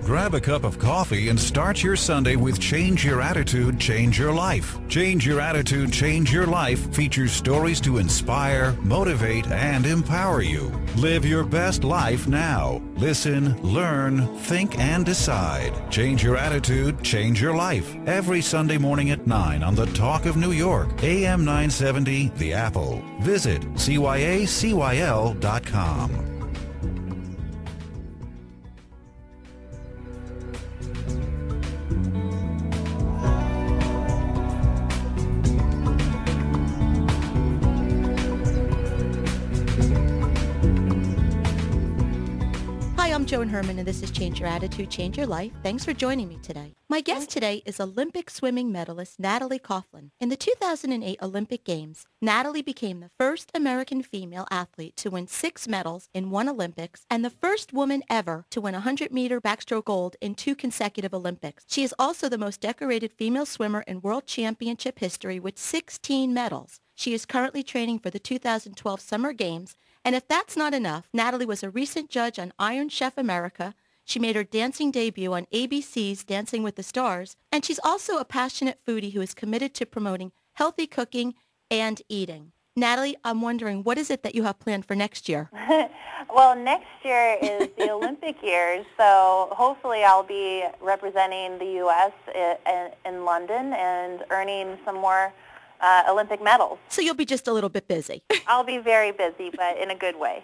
Grab a cup of coffee and start your Sunday with Change Your Attitude, Change Your Life. Change Your Attitude, Change Your Life features stories to inspire, motivate, and empower you. Live your best life now. Listen, learn, think, and decide. Change Your Attitude, Change Your Life. Every Sunday morning at 9 on the Talk of New York, AM 970, The Apple. Visit CYACYL.com. I'm Joan Herman, and this is Change Your Attitude, Change Your Life. Thanks for joining me today. My guest today is Olympic swimming medalist Natalie Coughlin. In the 2008 Olympic Games, Natalie became the first American female athlete to win 6 medals in one Olympics and the first woman ever to win 100-meter backstroke gold in 2 consecutive Olympics. She is also the most decorated female swimmer in World Championship history with 16 medals. She is currently training for the 2012 Summer Games. And if that's not enough, Natalie was a recent judge on Iron Chef America. She made her dancing debut on ABC's Dancing with the Stars. And she's also a passionate foodie who is committed to promoting healthy cooking and eating. Natalie, I'm wondering, what is it that you have planned for next year? Well, next year is the Olympic years, so hopefully I'll be representing the U.S. in London and earning some more Olympic medals. So you'll be just a little bit busy. I'll be very busy, but in a good way.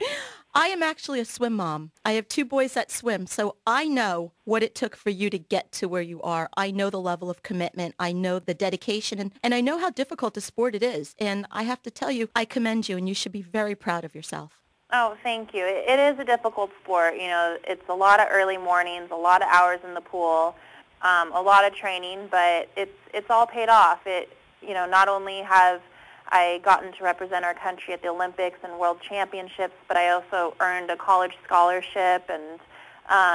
I am actually a swim mom. I have 2 boys that swim, so I know what it took for you to get to where you are. I know the level of commitment. I know the dedication, and I know how difficult a sport it is. And I have to tell you, I commend you, and you should be very proud of yourself. Oh, thank you. It is a difficult sport. You know, it's a lot of early mornings, a lot of hours in the pool, a lot of training, but it's all paid off. You know, not only have I gotten to represent our country at the Olympics and World Championships, but I also earned a college scholarship, and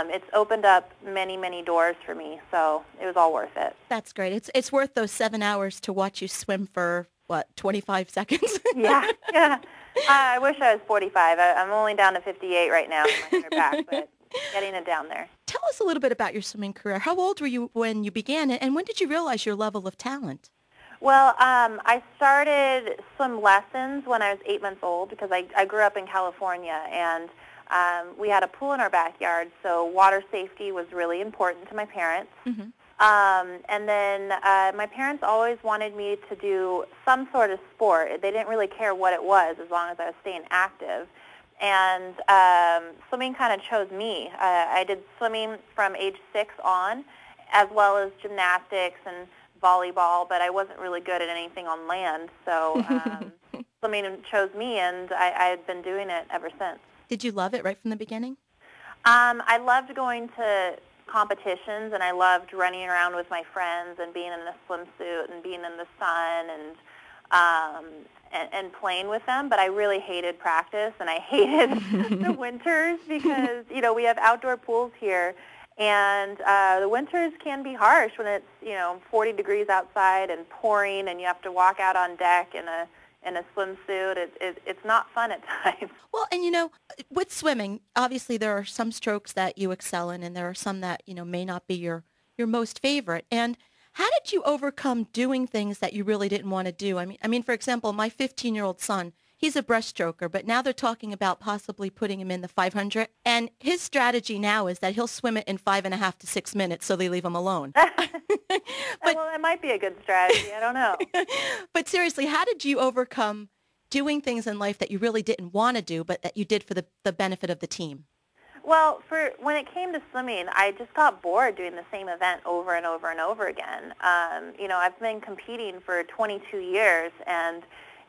it's opened up many, many doors for me, so it was all worth it. That's great. It's worth those 7 hours to watch you swim for, 25 seconds? Yeah. I wish I was 45. I'm only down to 58 right now in my back, but getting it down there. Tell us a little bit about your swimming career. How old were you when you began it, and when did you realize your level of talent? Well, I started swim lessons when I was 8 months old because I grew up in California, and we had a pool in our backyard, so water safety was really important to my parents. Mm-hmm. And then my parents always wanted me to do some sort of sport. They didn't really care what it was as long as I was staying active. And swimming kind of chose me. I did swimming from age 6 on, as well as gymnastics and volleyball, but I wasn't really good at anything on land, so swimming chose me, and I've been doing it ever since. Did you love it right from the beginning? I loved going to competitions, and I loved running around with my friends and being in a swimsuit and being in the sun and playing with them, but I really hated practice, and I hated the winters because, you know, we have outdoor pools here, and the winters can be harsh when it's, 40 degrees outside and pouring, and you have to walk out on deck in a swimsuit. It's not fun at times. Well, and with swimming, obviously there are some strokes that you excel in, and there are some that may not be your most favorite. And how did you overcome doing things that you really didn't want to do? I mean, for example, my 15-year-old son. He's a breaststroker, but now they're talking about possibly putting him in the 500. And his strategy now is that he'll swim it in 5.5 to 6 minutes, so they leave him alone. Well, it might be a good strategy. I don't know. But seriously, how did you overcome doing things in life that you really didn't want to do, but that you did for the benefit of the team? Well, when it came to swimming, I just got bored doing the same event over and over and over again. I've been competing for 22 years, and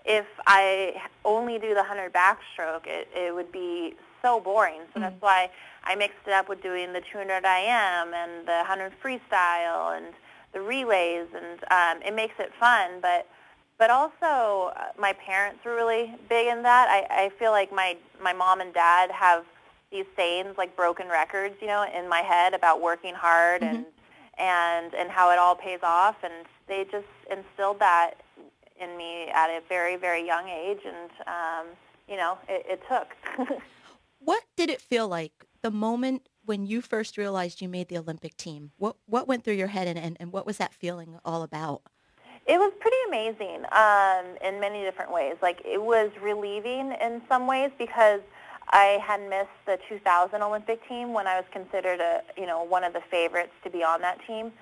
if I only do the 100 backstroke, it would be so boring. So that's why I mixed it up with doing the 200 IM and the 100 freestyle and the relays, and it makes it fun. But also, my parents were really big in that. I feel like my mom and dad have these sayings like broken records, in my head about working hard and how it all pays off, and they just instilled that in me at a very, very young age, and it took. What did it feel like the moment when you first realized you made the Olympic team? What went through your head, and what was that feeling all about? It was pretty amazing in many different ways. Like, it was relieving in some ways because I had missed the 2000 Olympic team when I was considered one of the favorites to be on that team.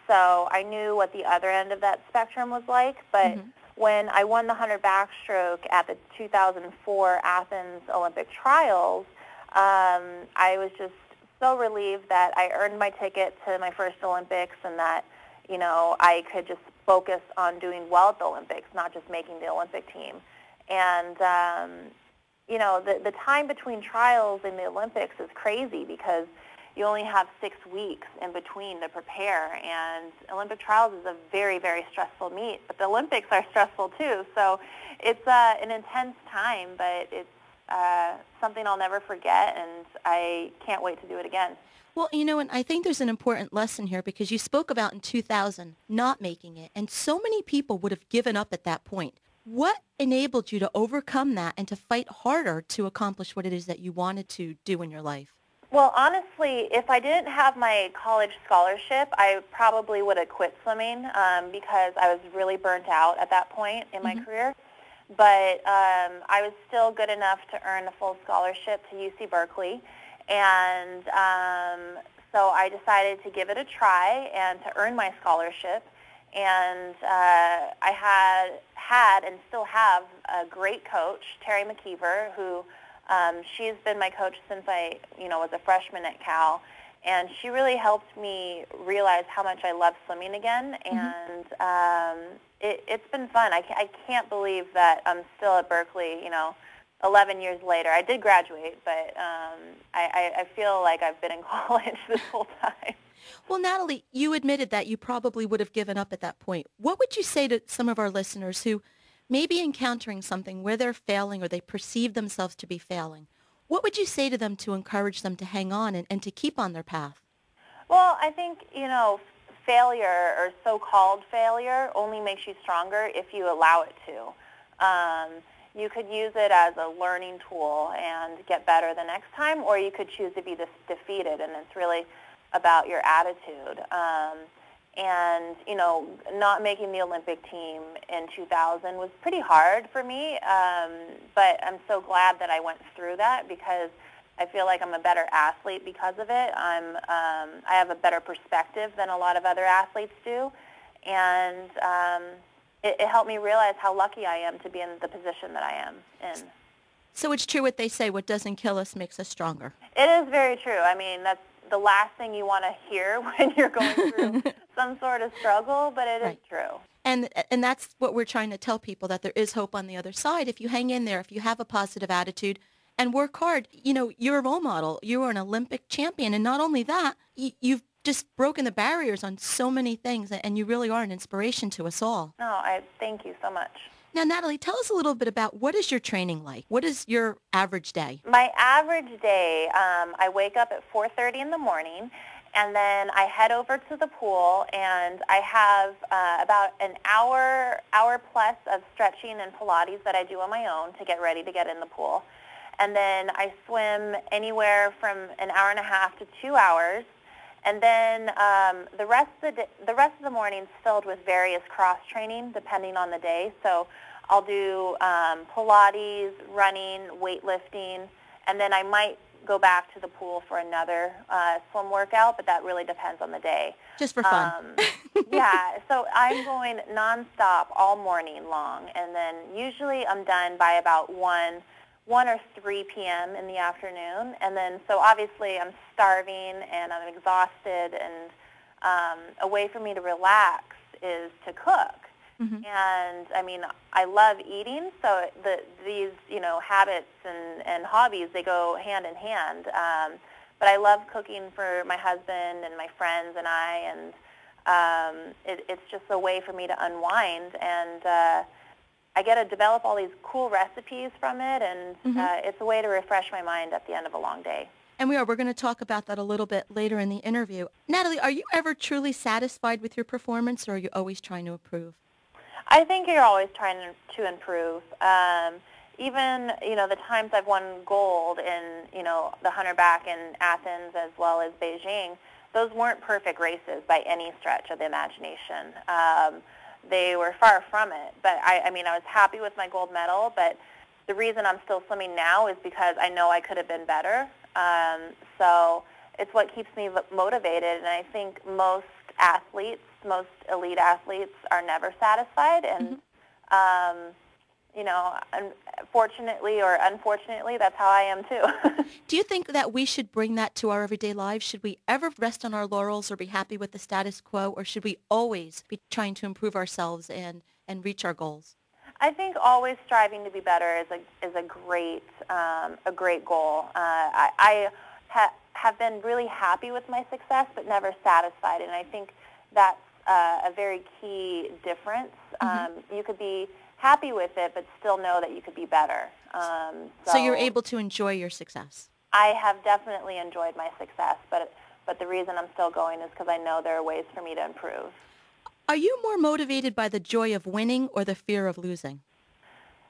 So I knew what the other end of that spectrum was like, but when I won the 100 backstroke at the 2004 Athens Olympic trials, I was just so relieved that I earned my ticket to my first Olympics and that, I could just focus on doing well at the Olympics, not just making the Olympic team. And, the time between trials and the Olympics is crazy because you only have 6 weeks in between to prepare, and Olympic trials is a very, very stressful meet, but the Olympics are stressful too. So it's an intense time, but it's something I'll never forget, and I can't wait to do it again. Well, and I think there's an important lesson here because you spoke about in 2000 not making it, and so many people would have given up at that point. What enabled you to overcome that and to fight harder to accomplish what it is that you wanted to do in your life? Well, honestly, if I didn't have my college scholarship, I probably would have quit swimming because I was really burnt out at that point in my career. But I was still good enough to earn a full scholarship to UC Berkeley. And so I decided to give it a try and to earn my scholarship. And I had and still have a great coach, Terry McKeever, who she's been my coach since I was a freshman at Cal. And she really helped me realize how much I love swimming again. And it's been fun. I can't believe that I'm still at Berkeley, 11 years later. I did graduate, but I feel like I've been in college this whole time. Well, Natalie, you admitted that you probably would have given up at that point. What would you say to some of our listeners who may be encountering something where they're failing or they perceive themselves to be failing? What would you say to them to encourage them to hang on and to keep on their path? Well, I think, failure or so-called failure only makes you stronger if you allow it to. You could use it as a learning tool and get better the next time, or you could choose to be defeated, and it's really about your attitude. And, not making the Olympic team in 2000 was pretty hard for me, but I'm so glad that I went through that because I feel like I'm a better athlete because of it. I have a better perspective than a lot of other athletes do, and it helped me realize how lucky I am to be in the position that I am in. So it's true what they say, what doesn't kill us makes us stronger. It is very true. I mean, that's the last thing you want to hear when you're going through some sort of struggle, but it is true. And that's what we're trying to tell people, that there is hope on the other side. If you hang in there, if you have a positive attitude and work hard, you're a role model. You are an Olympic champion. And not only that, you've just broken the barriers on so many things, and you really are an inspiration to us all. No, I thank you so much. Now, Natalie, tell us a little bit about what is your training like? What is your average day? My average day, I wake up at 4:30 in the morning, and then I head over to the pool, and I have about an hour plus of stretching and Pilates that I do on my own to get ready to get in the pool. And then I swim anywhere from an hour and a half to 2 hours. And then the rest of the morning is filled with various cross training depending on the day. So I'll do Pilates, running, weightlifting, and then I might go back to the pool for another swim workout, but that really depends on the day. Just for fun. Yeah, so I'm going nonstop all morning long, and then usually I'm done by about 1 or 3 p.m. in the afternoon, and then so obviously I'm starving and I'm exhausted, and a way for me to relax is to cook. And I mean, I love eating, so these habits and hobbies, they go hand in hand. But I love cooking for my husband and my friends and I, and it's just a way for me to unwind, and I get to develop all these cool recipes from it, and it's a way to refresh my mind at the end of a long day. And we're going to talk about that a little bit later in the interview. Natalie, are you ever truly satisfied with your performance, or are you always trying to improve? I think you're always trying to improve. even, the times I've won gold in, the 100-back in Athens as well as Beijing, those weren't perfect races by any stretch of the imagination. They were far from it. But, I was happy with my gold medal, but the reason I'm still swimming now is because I know I could have been better. So it's what keeps me motivated, and I think most elite athletes are never satisfied, and fortunately or unfortunately, that's how I am too. Do you think that we should bring that to our everyday lives? Should we ever rest on our laurels or be happy with the status quo, or should we always be trying to improve ourselves and reach our goals? I think always striving to be better is a great goal. I have been really happy with my success, but never satisfied, and I think that's a very key difference. You could be happy with it, but still know that you could be better. So you're able to enjoy your success. I have definitely enjoyed my success, but the reason I'm still going is because I know there are ways for me to improve. Are you more motivated by the joy of winning or the fear of losing?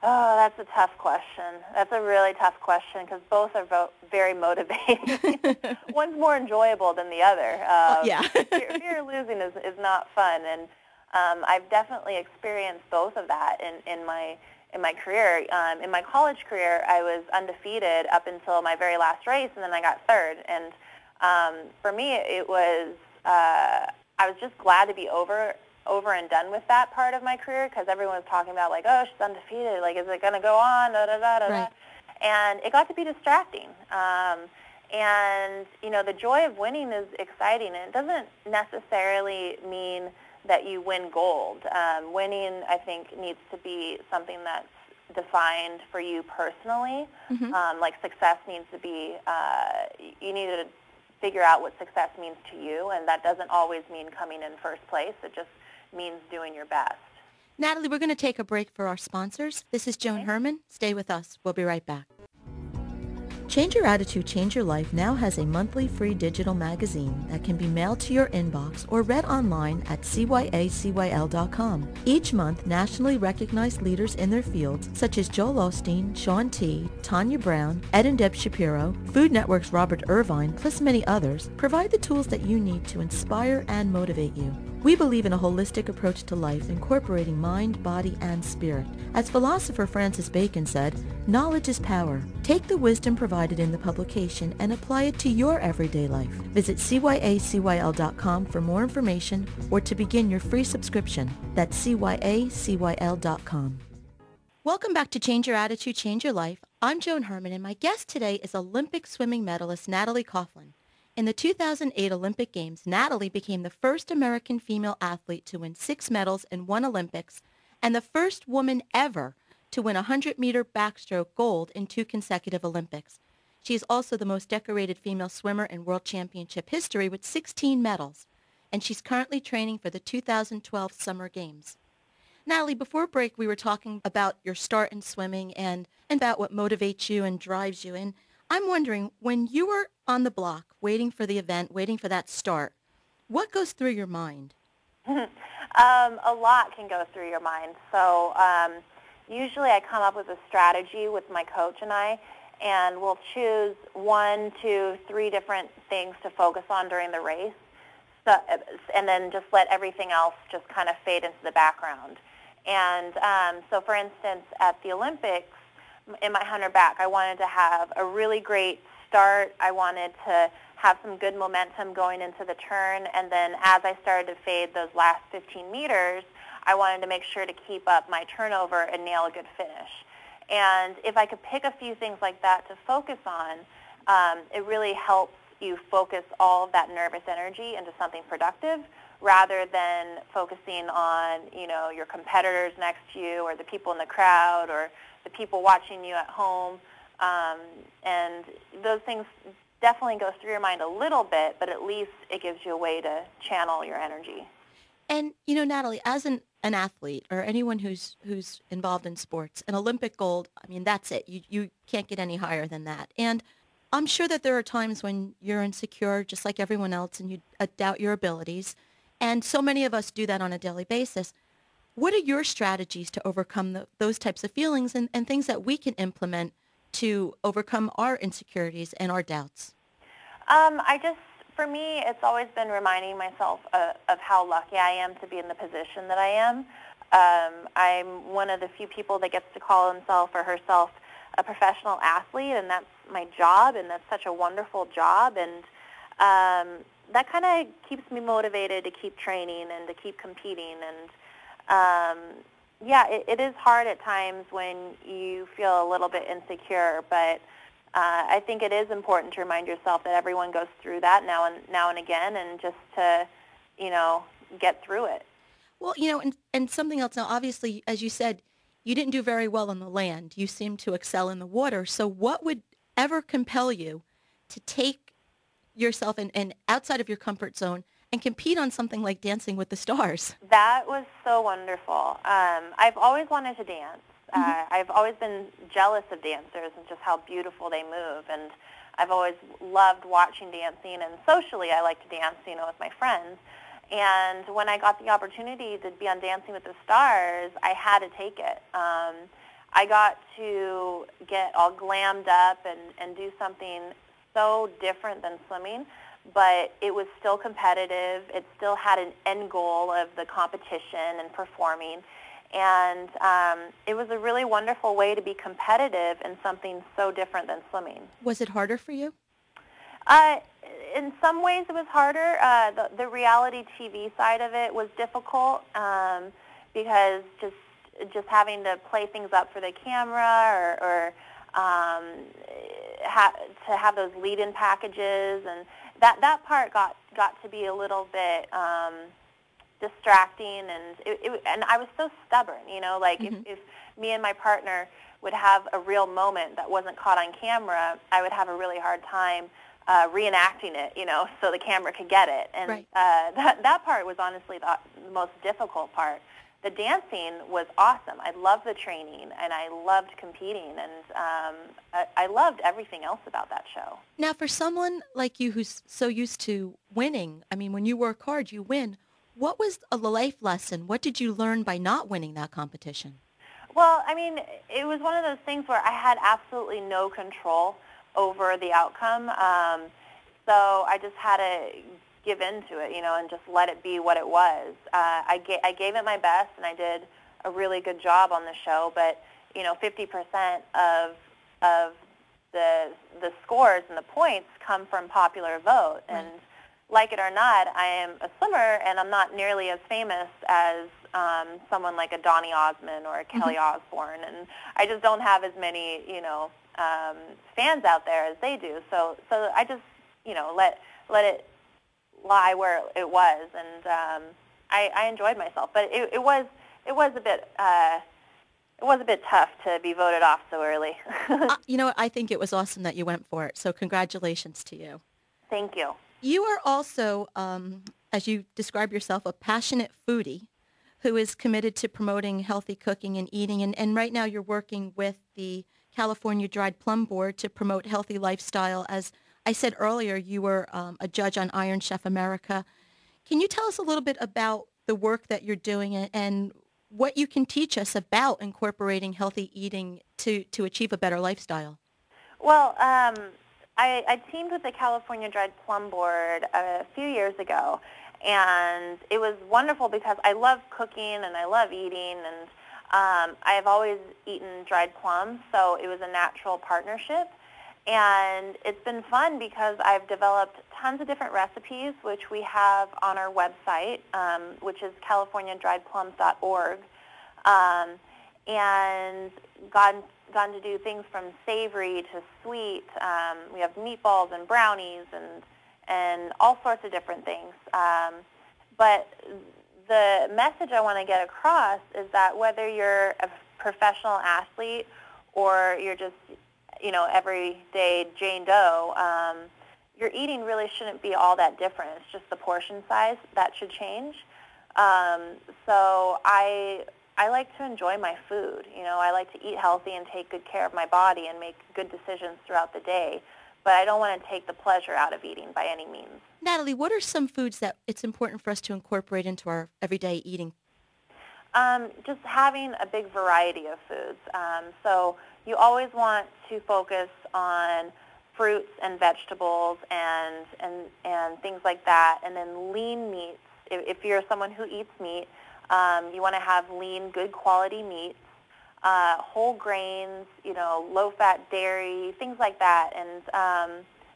Oh, that's a tough question. That's a really tough question because both are very motivating. One's more enjoyable than the other. Yeah. fear of losing is not fun, and I've definitely experienced both of that in my career. In my college career, I was undefeated up until my very last race, and then I got third. And for me, it was I was just glad to be over and done with that part of my career because everyone was talking about like, oh, she's undefeated. Like, is it going to go on? Da, da, da, da, right. And it got to be distracting. And, the joy of winning is exciting. And it doesn't necessarily mean that you win gold. Winning, I think, needs to be something that's defined for you personally. Like success needs to be, you need to figure out what success means to you, and that doesn't always mean coming in first place. It just means doing your best. Natalie, we're going to take a break for our sponsors. This is Joan Herman. Stay with us. We'll be right back. Change Your Attitude, Change Your Life now has a monthly free digital magazine that can be mailed to your inbox or read online at CYACYL.com. Each month, nationally recognized leaders in their fields, such as Joel Osteen, Shaun T., Tanya Brown, Ed and Deb Shapiro, Food Network's Robert Irvine, plus many others, provide the tools that you need to inspire and motivate you. We believe in a holistic approach to life, incorporating mind, body, and spirit. As philosopher Francis Bacon said, knowledge is power. Take the wisdom provided in the publication and apply it to your everyday life. Visit CYACYL.com for more information or to begin your free subscription. That's CYACYL.com. Welcome back to Change Your Attitude, Change Your Life. I'm Joan Herman, and my guest today is Olympic swimming medalist Natalie Coughlin. In the 2008 Olympic Games, Natalie became the first American female athlete to win 6 medals in one Olympics and the first woman ever to win a 100-meter backstroke gold in 2 consecutive Olympics. She is also the most decorated female swimmer in World Championship history with 16 medals, and she's currently training for the 2012 Summer Games. Natalie, before break, we were talking about your start in swimming and about what motivates you and drives you. And I'm wondering, when you were on the block, waiting for the event, waiting for that start, what goes through your mind? A lot can go through your mind. So usually I come up with a strategy with my coach and we'll choose 1, 2, 3 different things to focus on during the race, and then just let everything else just kind of fade into the background. And so, for instance, at the Olympics, in my 100 back, I wanted to have a really great start. I wanted to have some good momentum going into the turn, and then as I started to fade those last 15 meters, I wanted to make sure to keep up my turnover and nail a good finish. And if I could pick a few things like that to focus on, it really helps you focus all of that nervous energy into something productive rather than focusing on, your competitors next to you or the people in the crowd or the people watching you at home. And those things definitely go through your mind a little bit, but at least it gives you a way to channel your energy. And, Natalie, as an athlete or anyone who's involved in sports, an Olympic gold, I mean, that's it. You can't get any higher than that. And I'm sure that there are times when you're insecure, just like everyone else, and you doubt your abilities. And so many of us do that on a daily basis. What are your strategies to overcome those types of feelings and things that we can implement to overcome our insecurities and our doubts? For me, it's always been reminding myself of how lucky I am to be in the position that I am. I'm one of the few people that gets to call himself or herself a professional athlete, and that's my job, and that's such a wonderful job, and that kind of keeps me motivated to keep training and to keep competing. And it is hard at times when you feel a little bit insecure, but I think it is important to remind yourself that everyone goes through that now and again, and just to, get through it. Well, and something else. Now, obviously, as you said, you didn't do very well on the land. You seem to excel in the water. So what would ever compel you to take yourself and outside of your comfort zone and compete on something like Dancing with the Stars? That was so wonderful. I've always wanted to dance. I've always been jealous of dancers and just how beautiful they move. And I've always loved watching dancing. And socially, I like to dance, with my friends. And when I got the opportunity to be on Dancing with the Stars, I had to take it. I got to get all glammed up and do something so different than swimming, but it was still competitive. It still had an end goal of the competition and performing. And it was a really wonderful way to be competitive in something so different than swimming. Was it harder for you? In some ways it was harder. The reality TV side of it was difficult because just having to play things up for the camera or to have those lead-in packages, and that part got to be a little bit distracting, and I was so stubborn, if me and my partner would have a real moment that wasn't caught on camera, I would have a really hard time reenacting it, so the camera could get it. And right. That part was honestly the most difficult part. The dancing was awesome. I loved the training, and I loved competing, and I loved everything else about that show. Now, for someone like you who's so used to winning, I mean, when you work hard, you win. What was a life lesson? What did you learn by not winning that competition? Well, I mean, it was one of those things where I had absolutely no control over the outcome. So I just had to give into it, and just let it be what it was. I gave it my best, and I did a really good job on the show. But 50% of the scores and the points come from popular vote, right. And like it or not, I am a swimmer, and I'm not nearly as famous as someone like a Donny Osmond or a Kelly Osbourne, and I just don't have as many, fans out there as they do. So I just, let it lie where it was, and I enjoyed myself. But it was a bit tough to be voted off so early. I think it was awesome that you went for it. So congratulations to you. Thank you. You are also, as you describe yourself, a passionate foodie who is committed to promoting healthy cooking and eating. And right now you're working with the California Dried Plum Board to promote healthy lifestyle. As I said earlier, you were a judge on Iron Chef America. Can you tell us a little bit about the work that you're doing and what you can teach us about incorporating healthy eating to achieve a better lifestyle? Well, I teamed with the California Dried Plum Board a few years ago, and it was wonderful because I love cooking and I love eating, and I have always eaten dried plums, so it was a natural partnership. And it's been fun because I've developed tons of different recipes, which we have on our website, which is californiadriedplums.org, and gotten to do things from savory to sweet. We have meatballs and brownies and all sorts of different things. But the message I want to get across is that whether you're a professional athlete or you're just, everyday Jane Doe, your eating really shouldn't be all that different. It's just the portion size that should change. So I like to enjoy my food. I like to eat healthy and take good care of my body and make good decisions throughout the day. But I don't want to take the pleasure out of eating by any means. Natalie, what are some foods that it's important for us to incorporate into our everyday eating? Just having a big variety of foods. So you always want to focus on fruits and vegetables and things like that, and then lean meats. If you're someone who eats meat, you want to have lean, good quality meats, whole grains, low-fat dairy, things like that. And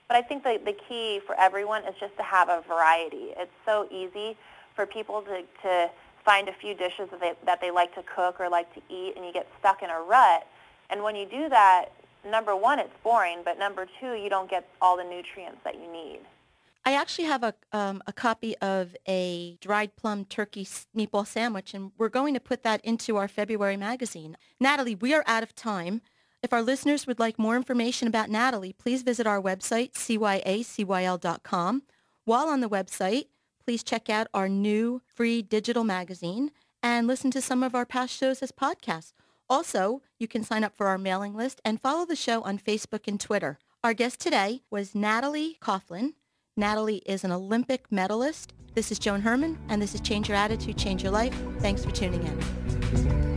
but I think the key for everyone is just to have a variety. It's so easy for people to find a few dishes that they like to cook or like to eat, and you get stuck in a rut. And when you do that, number one, it's boring, but number two, you don't get all the nutrients that you need. I actually have a copy of a dried plum turkey meatball sandwich, and we're going to put that into our February magazine. Natalie, we are out of time. If our listeners would like more information about Natalie, please visit our website, CYACYL.com. While on the website, please check out our new free digital magazine and listen to some of our past shows as podcasts. Also, you can sign up for our mailing list and follow the show on Facebook and Twitter. Our guest today was Natalie Coughlin. Natalie is an Olympic medalist. This is Joan Herman, and this is Change Your Attitude, Change Your Life. Thanks for tuning in.